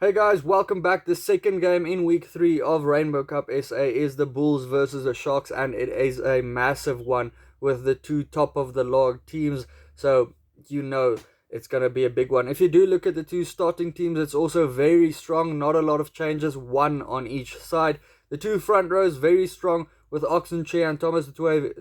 Hey guys, welcome back. The second game in week 3 of Rainbow Cup SA is the Bulls versus the Sharks, and it is a massive one with the two top of the log teams. So, you know it's going to be a big one. If you do look at the two starting teams, it's also very strong. Not a lot of changes, one on each side. The two front rows very strong with Oxenchair and Thomas Dutoy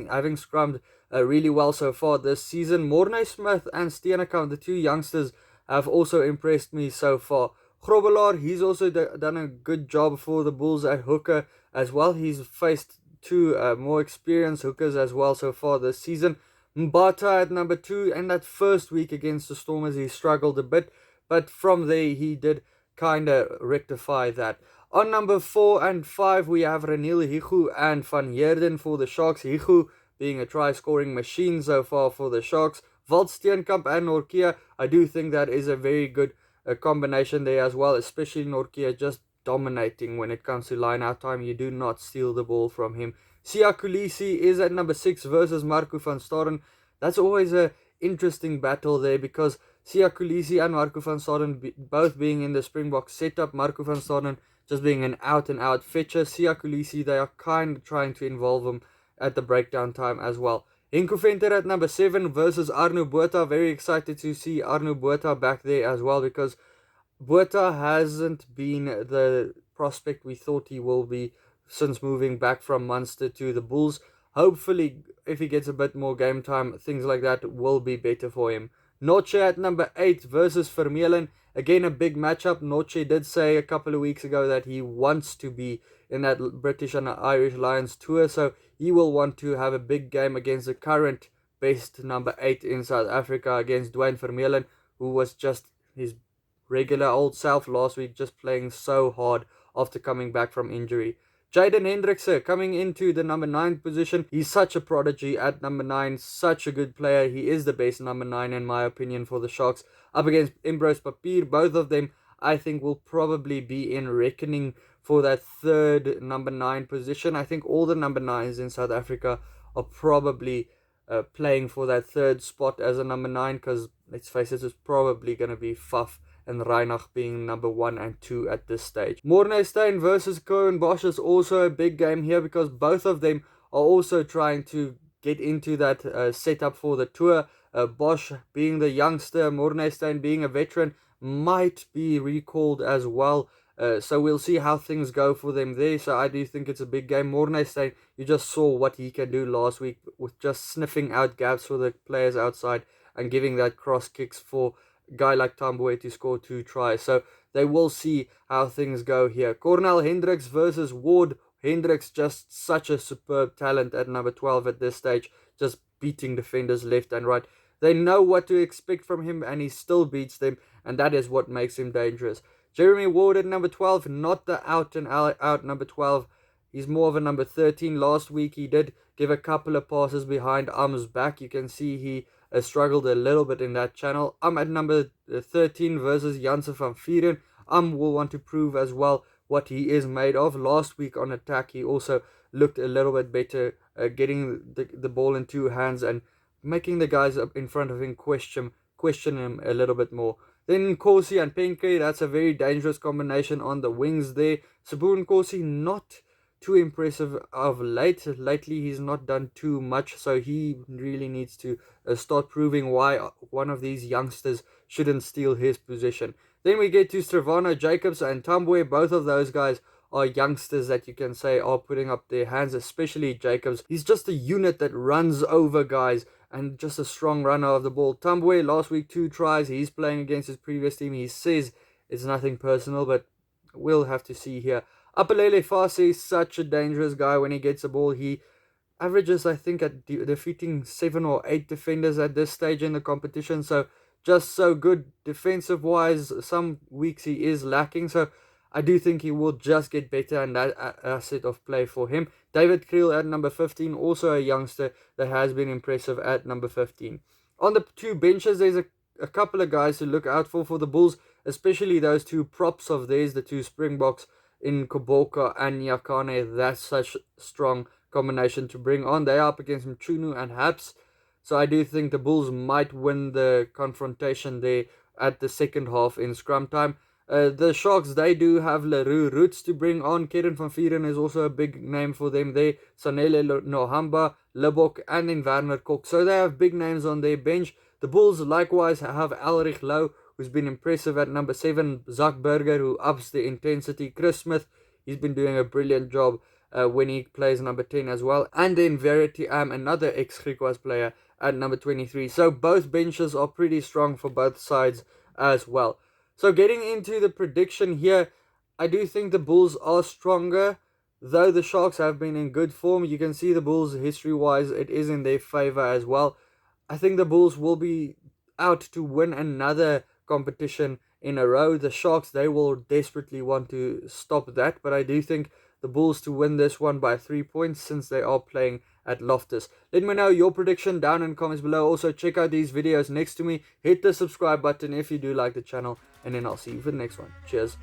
having scrummed really well so far this season. Mornay Smith and Steenekamp, the two youngsters, have also impressed me so far. Grobelaar, he's also done a good job for the Bulls at hooker as well. He's faced two more experienced hookers as well so far this season. Mbata at number 2, and that first week against the Stormers he struggled a bit, but from there he did kind of rectify that. On number 4 and 5 we have Reniel Higu and Van Heerden for the Sharks. Higu being a try scoring machine so far for the Sharks. Walt Steenkamp and Norkia, I do think that is a very good combination there as well, especially Norkia just dominating when it comes to line out time. You do not steal the ball from him. Siya Kolisi is at number 6 versus Marco van Staden. That's always a interesting battle there because Siya Kolisi and Marco van Staden both being in the Springbok setup. Marco van Staden just being an out and out fetcher. Siya Kolisi, they are kind of trying to involve him at the breakdown time as well. Henko Venter at number 7 versus Arno Botha. Very excited to see Arno Botha back there as well because Botha hasn't been the prospect we thought he will be since moving back from Munster to the Bulls. Hopefully, if he gets a bit more game time, things like that will be better for him. Noche at number 8 versus Vermeulen. Again, a big matchup. Noche did say a couple of weeks ago that he wants to be in that British and Irish Lions tour, so he will want to have a big game against the current best number 8 in South Africa, against Dwayne Vermeulen, who was just his regular old self last week, just playing so hard after coming back from injury. Jaden Hendrickse coming into the number 9 position. He's such a prodigy at number 9, such a good player. He is the best number 9 in my opinion for the Sharks. Up against Imbros Papier, both of them I think will probably be in reckoning for that third number 9 position. I think all the number 9s in South Africa are probably playing for that third spot as a number 9 because, let's face it, it's probably going to be Faf and Reinach being number 1 and 2 at this stage. Mornestein versus Cohen Bosch is also a big game here because both of them are also trying to get into that setup for the tour. Bosch being the youngster, Mornestein being a veteran, might be recalled as well. So we'll see how things go for them there. So I do think it's a big game. Mornestein, you just saw what he can do last week with just sniffing out gaps for the players outside and giving that cross kicks for a guy like Tamboe to score 2 tries. So they will see how things go here. Cornel Hendricks versus Ward. Hendricks just such a superb talent at number 12 at this stage, just beating defenders left and right. They know what to expect from him and he still beats them, and that is what makes him dangerous. Jeremy Ward at number 12, not the out and out number 12. He's more of a number 13. Last week he did give a couple of passes behind Am's back. You can see he struggled a little bit in that channel. At number 13 versus Janssen van Vieren. Will want to prove as well what he is made of. Last week on attack he also looked a little bit better, getting the ball in 2 hands and making the guys up in front of him question him a little bit more. Then Nkosi and Penke, that's a very dangerous combination on the wings there. Sabu Nkosi, not too impressive of late. Lately, he's not done too much, so he really needs to start proving why one of these youngsters shouldn't steal his position. Then we get to Stravano, Jacobs, and Tambwe. Both of those guys are youngsters that you can say are putting up their hands, especially Jacobs. He's just a unit that runs over guys and just a strong runner of the ball. Tambwe, last week 2 tries. He's playing against his previous team. He says it's nothing personal, but we'll have to see here. Apelele Fase is such a dangerous guy when he gets the ball. He averages, I think, at defeating 7 or 8 defenders at this stage in the competition. So just so good defensive-wise. Some weeks he is lacking. So I do think he will just get better, and that asset of play for him. David Creel at number 15, also a youngster that has been impressive at number 15. On the 2 benches, there's a couple of guys to look out for the Bulls, especially those 2 props of theirs, the 2 Springboks in Koboka and Nyakane. That's such a strong combination to bring on. They are up against Mchunu and Haps, so I do think the Bulls might win the confrontation there at the second half in scrum time. The Sharks, they do have Leroux Roots to bring on. Kieran van Vieren is also a big name for them there. Sanele Nohamba, Lebok, and then Werner Kok. So they have big names on their bench. The Bulls likewise have Elrich Louw, who's been impressive at number 7. Zach Berger, who ups the intensity. Chris Smith, he's been doing a brilliant job when he plays number 10 as well. And then Verity another ex-Griquas player, at number 23. So both benches are pretty strong for both sides as well. So getting into the prediction here, I do think the Bulls are stronger. Though the Sharks have been in good form, you can see the Bulls history-wise, it is in their favor as well. I think the Bulls will be out to win another competition in a row. The Sharks, they will desperately want to stop that, but I do think the Bulls to win this one by 3 points since they are playing at Loftus. Let me know your prediction down in the comments below. Also, check out these videos next to me. Hit the subscribe button if you do like the channel, and then I'll see you for the next one. Cheers.